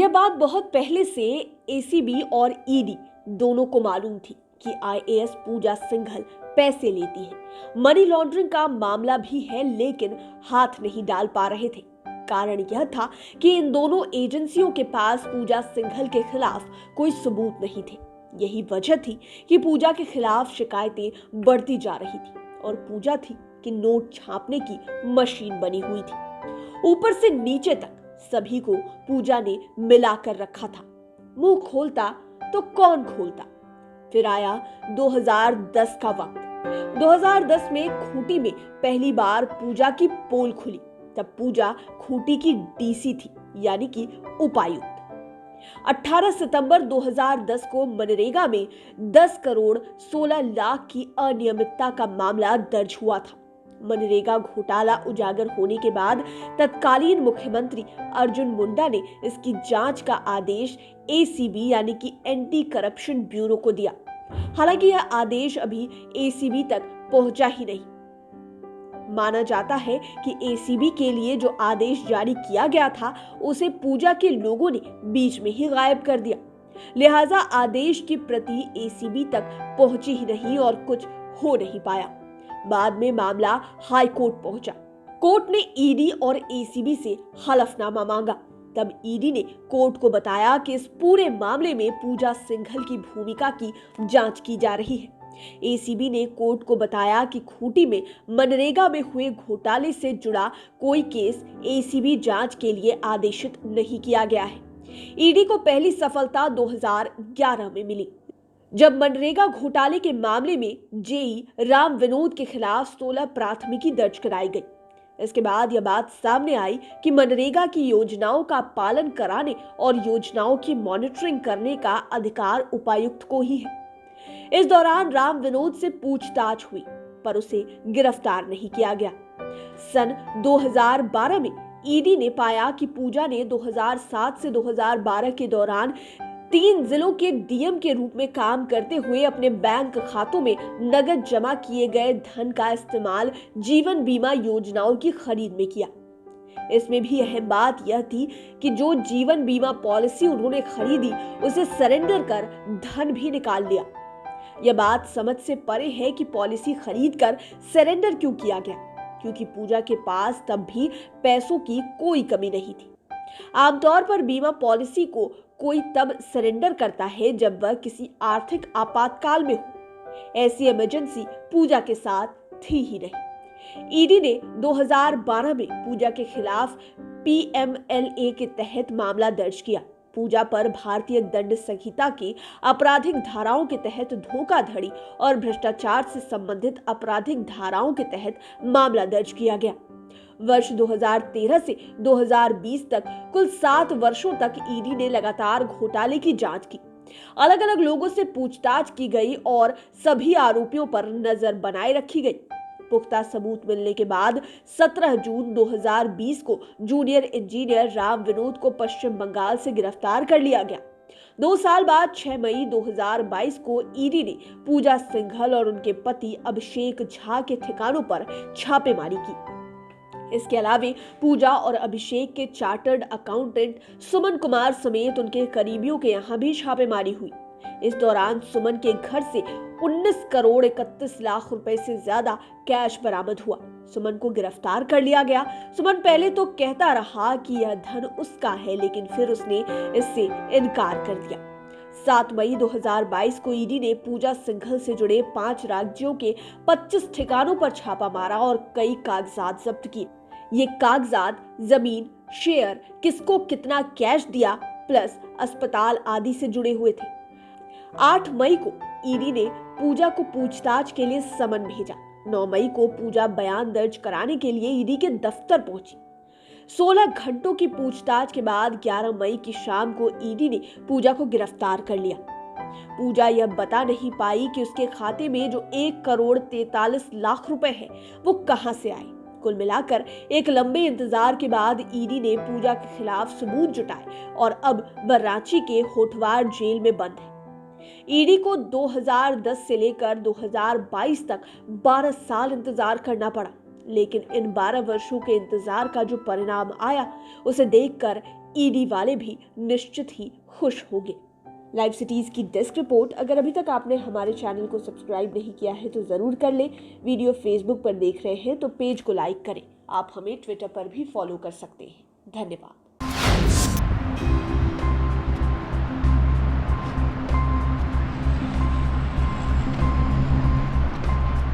यह बात बहुत पहले से एसीबी और ईडी दोनों को मालूम थी कि आईएएस पूजा सिंघल पैसे लेती है। मनी लॉन्ड्रिंग का मामला भी है, लेकिन हाथ नहीं डाल पा रहे थे। कारण यह था कि इन दोनों एजेंसियों के पास पूजा सिंघल के खिलाफ कोई सबूत नहीं थे। यही वजह थी कि पूजा के खिलाफ शिकायतें बढ़ती जा रही थी और पूजा थी कि नोट छापने की मशीन बनी हुई थी। ऊपर से नीचे तक सभी को पूजा ने मिलाकर रखा था। मुंह खोलता तो कौन खोलता। फिर आया 2010 का वक्त। 2010 में खूंटी में पहली बार पूजा की पोल खुली। तब पूजा खूंटी की डीसी थी, यानी कि उपायुक्त। 18 सितंबर 2010 को मनरेगा में 10 करोड़ 16 लाख की अनियमितता का मामला दर्ज हुआ था। मनरेगा घोटाला उजागर होने के बाद तत्कालीन मुख्यमंत्री अर्जुन मुंडा ने इसकी जांच का आदेश एसीबी यानी कि एंटी करप्शन ब्यूरो को दिया। हालांकि यह आदेश अभी एसीबी तक पहुंचा ही नहीं। माना जाता है कि एसीबी के लिए जो आदेश जारी किया गया था उसे पूजा के लोगों ने बीच में ही गायब कर दिया। लिहाजा आदेश की प्रति एसीबी तक पहुंची ही नहीं और कुछ हो नहीं पाया। बाद में मामला हाई कोर्ट पहुंचा। कोर्ट ने ईडी और एसीबी से हलफनामा मांगा। तब ईडी ने कोर्ट को बताया कि इस पूरे मामले में पूजा सिंघल की भूमिका की जांच की जा रही है। एसीबी ने कोर्ट को बताया कि खूंटी में मनरेगा में हुए घोटाले से जुड़ा कोई केस एसीबी जांच के लिए आदेशित नहीं किया गया है। ईडी को पहली सफलता 2011 में मिली, जब मनरेगा घोटाले के मामले में जेई राम विनोद के खिलाफ 16 प्राथमिकी दर्ज कराई गई। इसके बाद यह बात सामने आई कि मनरेगा की योजनाओं का पालन कराने और योजनाओं की मॉनिटरिंग करने का अधिकार उपायुक्त को ही है। इस दौरान राम विनोद से पूछताछ हुई, पर उसे गिरफ्तार नहीं किया गया। सन 2012 में ईडी ने पाया कि पूजा ने 2007 से 2012 के दौरान 3 जिलों के डीएम के रूप में काम करते हुए अपने बैंक खातों में नगद जमा किए गए धन का इस्तेमाल जीवन बीमा योजनाओं की खरीद में किया। इसमें भी अहम बात यह थी कि जो जीवन बीमा पॉलिसी उन्होंने खरीदी उसे सरेंडर कर धन भी निकाल लिया। यह बात समझ से परे है कि पॉलिसी खरीद कर सरेंडर क्यों किया गया, क्योंकि पूजा के पास तब भी पैसों की कोई कमी नहीं थी। आमतौर पर बीमा पॉलिसी को कोई तब सरेंडर करता है जब वह किसी आर्थिक आपातकाल में हो। ऐसी इमरजेंसी पूजा के साथ थी ही नहीं। ईडी ने 2012 में पूजा के खिलाफ पीएमएलए के तहत मामला दर्ज किया। पूजा पर भारतीय दंड संहिता की आपराधिक धाराओं के तहत धोखाधड़ी और भ्रष्टाचार से संबंधित आपराधिक धाराओं के तहत मामला दर्ज किया गया। वर्ष 2013 से 2020 तक कुल 7 वर्षों तक ईडी ने लगातार घोटाले की जांच की। अलग अलग लोगों से पूछताछ की गई और सभी आरोपियों पर नजर बनाए रखी गई। पुख्ता सबूत मिलने के बाद 17 जून 2020 को जूनियर इंजीनियर राम विनोद को पश्चिम बंगाल से गिरफ्तार कर लिया गया। 2 साल बाद 6 मई 2022 को ईडी ने पूजा सिंघल और उनके पति अभिषेक झा के ठिकानों पर छापेमारी की। इसके अलावा पूजा और अभिषेक के चार्टर्ड अकाउंटेंट सुमन कुमार समेत उनके करीबियों के यहाँ भी छापेमारी हुई। इस दौरान सुमन के घर से 19 करोड़ 31 लाख रुपए से ज्यादा कैश बरामद हुआ। सुमन को गिरफ्तार कर लिया गया। सुमन पहले तो कहता रहा कि यह धन उसका है, लेकिन फिर उसने इससे इनकार कर दिया। 7 मई 2022 को ईडी ने पूजा सिंघल से जुड़े 5 राज्यों के 25 ठिकानों पर छापा मारा और कई कागजात जब्त किए। ये कागजात जमीन, शेयर, किसको कितना कैश दिया, प्लस अस्पताल आदि से जुड़े हुए थे। 8 मई को ईडी ने पूजा को पूछताछ के लिए समन भेजा। 9 मई को पूजा बयान दर्ज कराने के लिए ईडी के दफ्तर पहुंची। 16 घंटों की पूछताछ के बाद 11 मई की शाम को ईडी ने पूजा को गिरफ्तार कर लिया। पूजा यह बता नहीं पाई कि उसके खाते में जो 1 करोड़ 43 लाख रुपए है वो कहां से आए। कुल मिलाकर एक लंबे इंतजार के बाद ईडी ने पूजा के खिलाफ सबूत जुटाए और अब वह रांची के होठवार जेल में बंद है। ईडी को 2010 से लेकर 2022 तक 12 साल इंतजार करना पड़ा। लेकिन इन 12 वर्षों के इंतजार का जो परिणाम आया, उसे देखकर ईडी वाले भी निश्चित ही खुश होंगे। लाइव सिटीज की डेस्क रिपोर्ट। अगर अभी तक आपने हमारे चैनल को सब्सक्राइब नहीं किया है तो जरूर कर ले। वीडियो फेसबुक पर देख रहे हैं तो पेज को लाइक करें। आप हमें ट्विटर पर भी फॉलो कर सकते हैं। धन्यवाद।